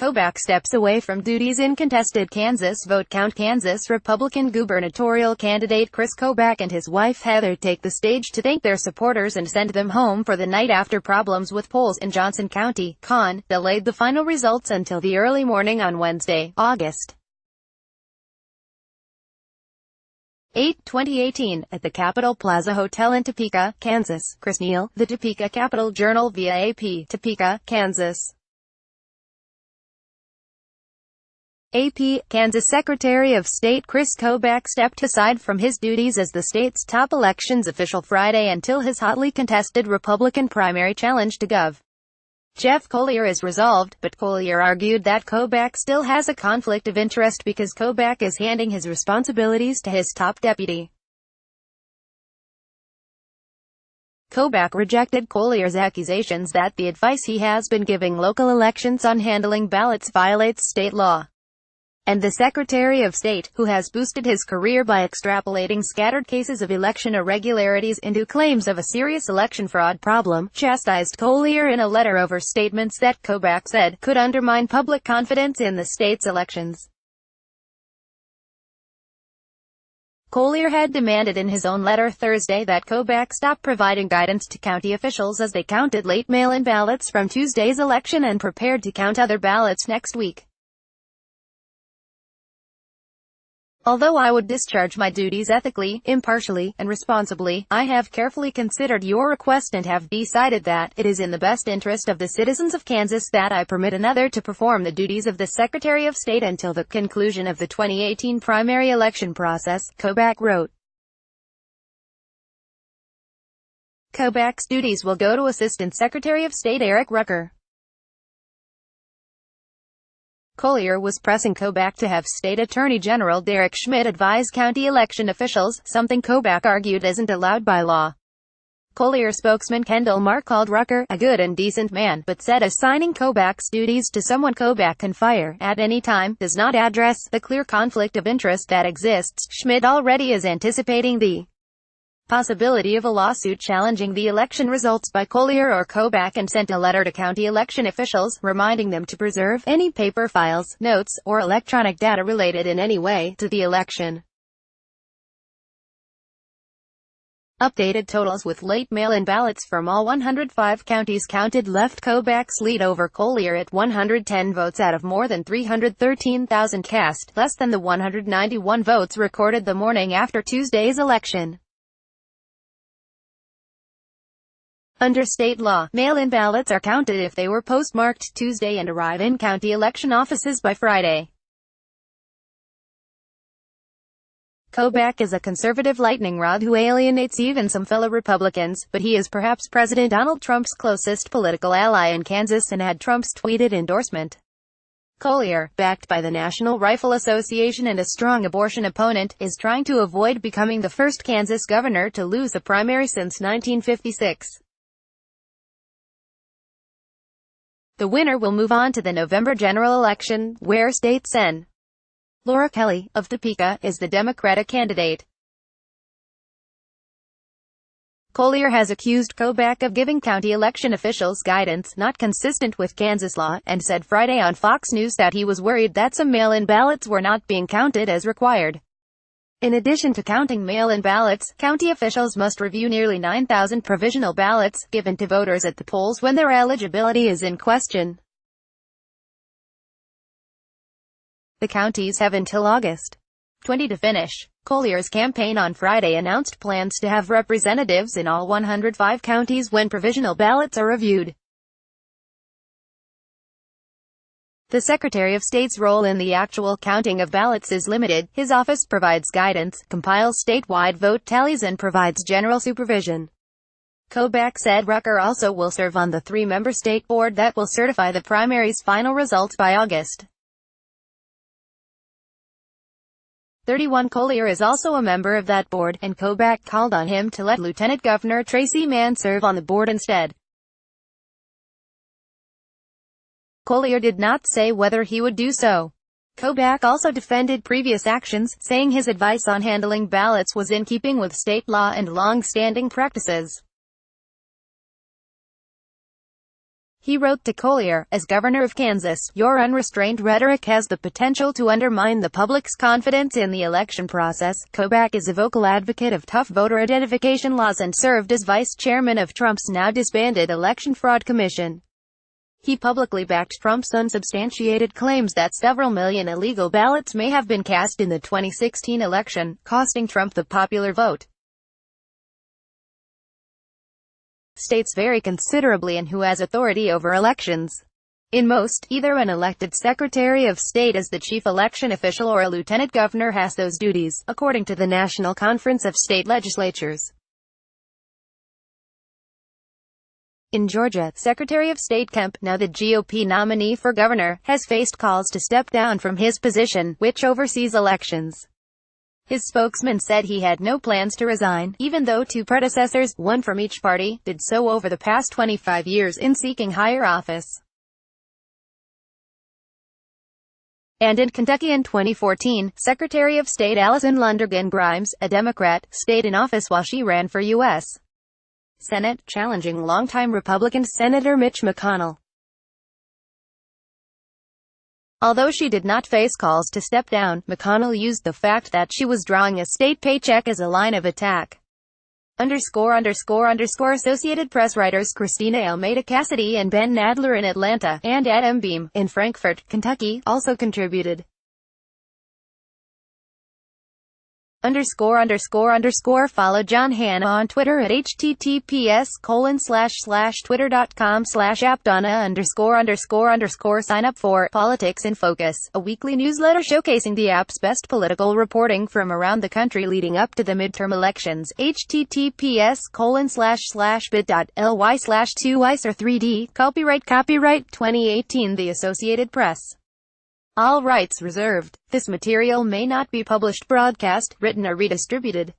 Kobach steps away from duties in contested Kansas vote count. Kansas Republican gubernatorial candidate Chris Kobach and his wife Heather take the stage to thank their supporters and send them home for the night after problems with polls in Johnson County, Con, delayed the final results until the early morning on Wednesday, August 8, 2018, at the Capitol Plaza Hotel in Topeka, Kansas. Chris Neal, the Topeka Capital Journal via AP, Topeka, Kansas. AP, Kansas Secretary of State Chris Kobach stepped aside from his duties as the state's top elections official Friday until his hotly contested Republican primary challenge to Gov. Jeff Collier is resolved, but Collier argued that Kobach still has a conflict of interest because Kobach is handing his responsibilities to his top deputy. Kobach rejected Collier's accusations that the advice he has been giving local elections on handling ballots violates state law. And the Secretary of State, who has boosted his career by extrapolating scattered cases of election irregularities into claims of a serious election fraud problem, chastised Collier in a letter over statements that Kobach said could undermine public confidence in the state's elections. Collier had demanded in his own letter Thursday that Kobach stop providing guidance to county officials as they counted late mail-in ballots from Tuesday's election and prepared to count other ballots next week. Although I would discharge my duties ethically, impartially, and responsibly, I have carefully considered your request and have decided that it is in the best interest of the citizens of Kansas that I permit another to perform the duties of the Secretary of State until the conclusion of the 2018 primary election process, Kobach wrote. Kobach's duties will go to Assistant Secretary of State Eric Rucker. Collier was pressing Kobach to have State Attorney General Derek Schmidt advise county election officials, something Kobach argued isn't allowed by law. Collier spokesman Kendall Mark called Rucker a good and decent man, but said assigning Kobach's duties to someone Kobach can fire at any time does not address the clear conflict of interest that exists. Schmidt already is anticipating the possibility of a lawsuit challenging the election results by Collier or Kobach and sent a letter to county election officials, reminding them to preserve any paper files, notes, or electronic data related in any way to the election. Updated totals with late mail-in ballots from all 105 counties counted left Kobach's lead over Collier at 110 votes out of more than 313,000 cast, less than the 191 votes recorded the morning after Tuesday's election. Under state law, mail-in ballots are counted if they were postmarked Tuesday and arrive in county election offices by Friday. Kobach is a conservative lightning rod who alienates even some fellow Republicans, but he is perhaps President Donald Trump's closest political ally in Kansas and had Trump's tweeted endorsement. Collier, backed by the National Rifle Association and a strong abortion opponent, is trying to avoid becoming the first Kansas governor to lose a primary since 1956. The winner will move on to the November general election, where State Sen. Laura Kelly, of Topeka, is the Democratic candidate. Collier has accused Kobach of giving county election officials guidance not consistent with Kansas law, and said Friday on Fox News that he was worried that some mail-in ballots were not being counted as required. In addition to counting mail-in ballots, county officials must review nearly 9,000 provisional ballots, given to voters at the polls when their eligibility is in question. The counties have until August 20 to finish. Collier's campaign on Friday announced plans to have representatives in all 105 counties when provisional ballots are reviewed. The Secretary of State's role in the actual counting of ballots is limited. His office provides guidance, compiles statewide vote tallies and provides general supervision. Kobach said Rucker also will serve on the 3-member state board that will certify the primary's final results by August 31. Collier is also a member of that board, and Kobach called on him to let Lieutenant Governor Tracy Mann serve on the board instead. Collier did not say whether he would do so. Kobach also defended previous actions, saying his advice on handling ballots was in keeping with state law and long-standing practices. He wrote to Collier, "As governor of Kansas, your unrestrained rhetoric has the potential to undermine the public's confidence in the election process." Kobach is a vocal advocate of tough voter identification laws and served as vice chairman of Trump's now disbanded Election Fraud Commission. He publicly backed Trump's unsubstantiated claims that several million illegal ballots may have been cast in the 2016 election, costing Trump the popular vote. States vary considerably in who has authority over elections. In most, either an elected Secretary of State as the chief election official or a lieutenant governor has those duties, according to the National Conference of State Legislatures. In Georgia, Secretary of State Kemp, now the GOP nominee for governor, has faced calls to step down from his position, which oversees elections. His spokesman said he had no plans to resign, even though two predecessors, one from each party, did so over the past 25 years in seeking higher office. And in Kentucky in 2014, Secretary of State Allison Lundergan Grimes, a Democrat, stayed in office while she ran for U.S. Senate, challenging longtime Republican Senator Mitch McConnell. Although she did not face calls to step down, McConnell used the fact that she was drawing a state paycheck as a line of attack. Associated Press writers Christina Almeida Cassidy and Ben Nadler in Atlanta, and Adam Beam, in Frankfort, Kentucky, also contributed. Follow John Hanna on Twitter at https://twitter.com/appdonna___. Sign up for Politics in Focus, a weekly newsletter showcasing the app's best political reporting from around the country leading up to the midterm elections. https://bit.ly/2ice or 3d. Copyright 2018 The Associated Press. All rights reserved. This material may not be published, broadcast, written or redistributed.